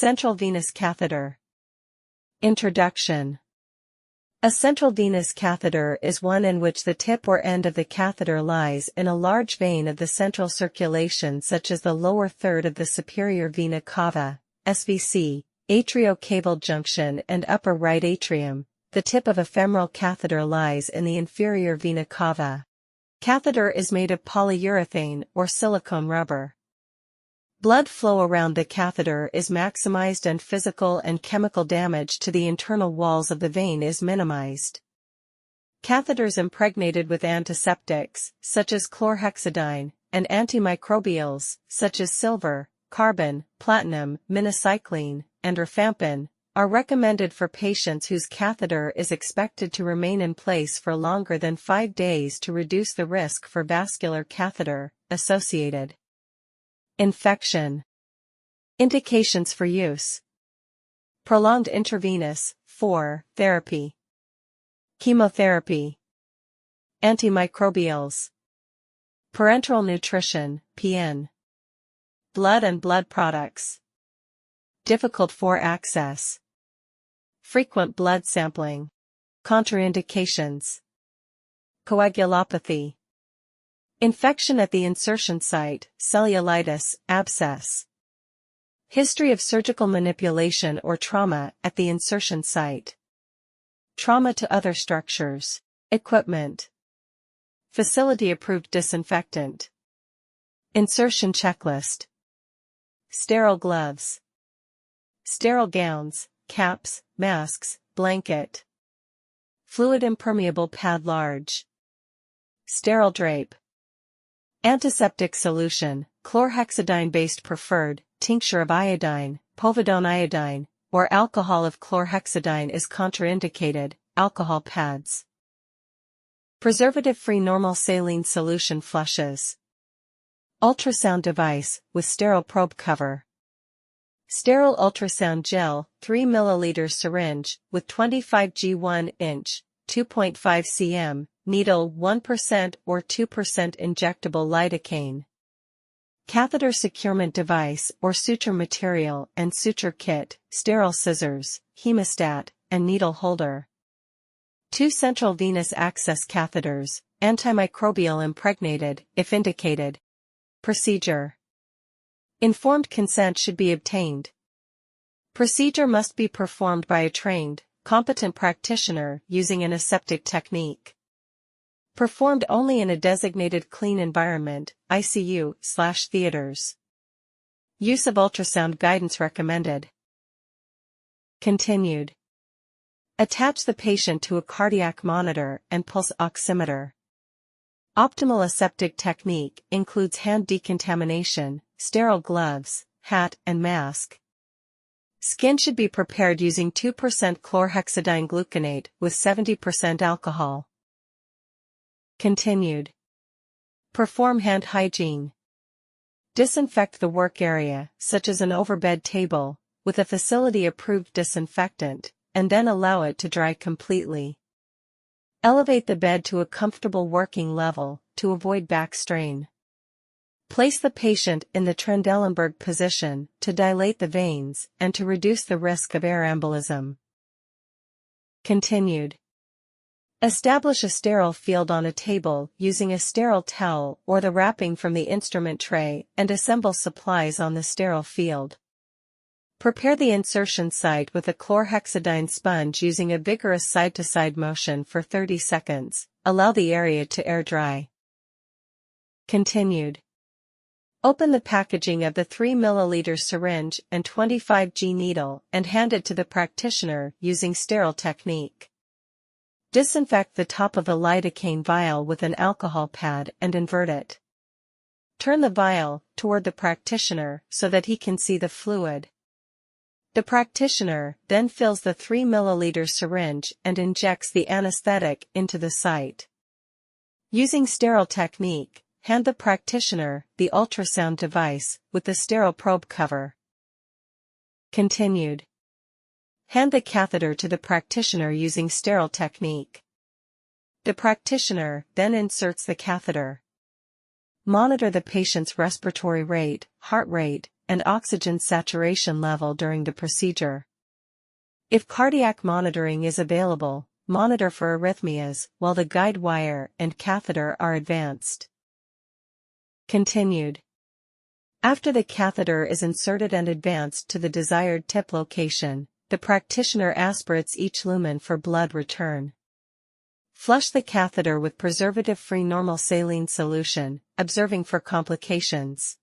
Central venous catheter. Introduction. A central venous catheter is one in which the tip or end of the catheter lies in a large vein of the central circulation, such as the lower third of the superior vena cava, SVC, atriocaval junction and upper right atrium. The tip of a femoral catheter lies in the inferior vena cava. Catheter is made of polyurethane or silicone rubber. Blood flow around the catheter is maximized and physical and chemical damage to the internal walls of the vein is minimized. Catheters impregnated with antiseptics, such as chlorhexidine, and antimicrobials, such as silver, carbon, platinum, minocycline, and rifampin, are recommended for patients whose catheter is expected to remain in place for longer than 5 days to reduce the risk for vascular catheter-associated infection. Indications for use: prolonged intravenous, therapy, chemotherapy, antimicrobials, parenteral nutrition, PN, blood and blood products, difficult for access, frequent blood sampling, contraindications, coagulopathy, infection at the insertion site, cellulitis, abscess, history of surgical manipulation or trauma at the insertion site, trauma to other structures, equipment, facility-approved disinfectant, insertion checklist, sterile gloves, sterile gowns, caps, masks, blanket, fluid impermeable pad large, sterile drape, antiseptic solution, chlorhexidine-based preferred, tincture of iodine, povidone iodine, or alcohol if chlorhexidine is contraindicated, alcohol pads. Preservative-free normal saline solution flushes. Ultrasound device, with sterile probe cover. Sterile ultrasound gel, 3 ml syringe, with 25 G 1-inch, 2.5 cm, needle 1% or 2% injectable lidocaine. Catheter securement device or suture material and suture kit, sterile scissors, hemostat, and needle holder. 2 central venous access catheters, antimicrobial impregnated, if indicated. Procedure. Informed consent should be obtained. Procedure must be performed by a trained, competent practitioner using an aseptic technique. Performed only in a designated clean environment, ICU/theaters. Use of ultrasound guidance recommended. Continued. Attach the patient to a cardiac monitor and pulse oximeter. Optimal aseptic technique includes hand decontamination, sterile gloves, hat and mask. Skin should be prepared using 2% chlorhexidine gluconate with 70% alcohol. Continued. Perform hand hygiene. Disinfect the work area, such as an overbed table, with a facility-approved disinfectant, and then allow it to dry completely. Elevate the bed to a comfortable working level, to avoid back strain. Place the patient in the Trendelenburg position, to dilate the veins, and to reduce the risk of air embolism. Continued. Establish a sterile field on a table using a sterile towel or the wrapping from the instrument tray and assemble supplies on the sterile field. Prepare the insertion site with a chlorhexidine sponge using a vigorous side-to-side motion for 30 seconds. Allow the area to air dry. Continued. Open the packaging of the 3 ml syringe and 25 G needle and hand it to the practitioner using sterile technique. Disinfect the top of a lidocaine vial with an alcohol pad and invert it. Turn the vial toward the practitioner so that he can see the fluid. The practitioner then fills the 3 ml syringe and injects the anesthetic into the site. Using sterile technique, hand the practitioner the ultrasound device with the sterile probe cover. Continued. Hand the catheter to the practitioner using sterile technique. The practitioner then inserts the catheter. Monitor the patient's respiratory rate, heart rate, and oxygen saturation level during the procedure. If cardiac monitoring is available, monitor for arrhythmias while the guide wire and catheter are advanced. Continued. After the catheter is inserted and advanced to the desired tip location, the practitioner aspirates each lumen for blood return. Flush the catheter with preservative-free normal saline solution, observing for complications.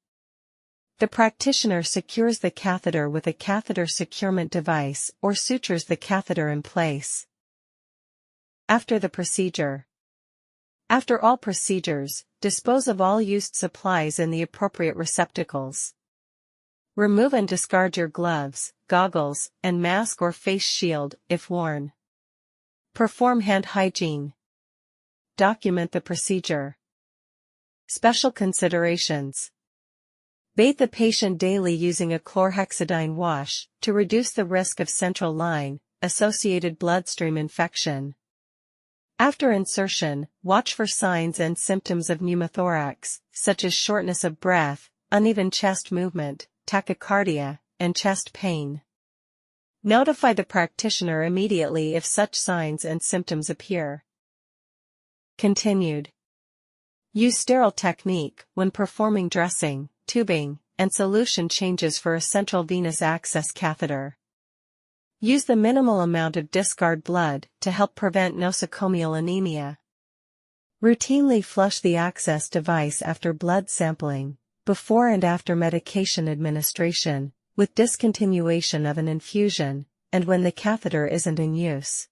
The practitioner secures the catheter with a catheter securement device or sutures the catheter in place. After the procedure. After all procedures, dispose of all used supplies in the appropriate receptacles. Remove and discard your gloves, goggles, and mask or face shield, if worn. Perform hand hygiene. Document the procedure. Special considerations. Bathe the patient daily using a chlorhexidine wash to reduce the risk of central line-associated bloodstream infection. After insertion, watch for signs and symptoms of pneumothorax, such as shortness of breath, uneven chest movement, tachycardia, and chest pain. Notify the practitioner immediately if such signs and symptoms appear. Continued. Use sterile technique when performing dressing, tubing, and solution changes for a central venous access catheter. Use the minimal amount of discard blood to help prevent nosocomial anemia. Routinely flush the access device after blood sampling, before and after medication administration, with discontinuation of an infusion, and when the catheter isn't in use.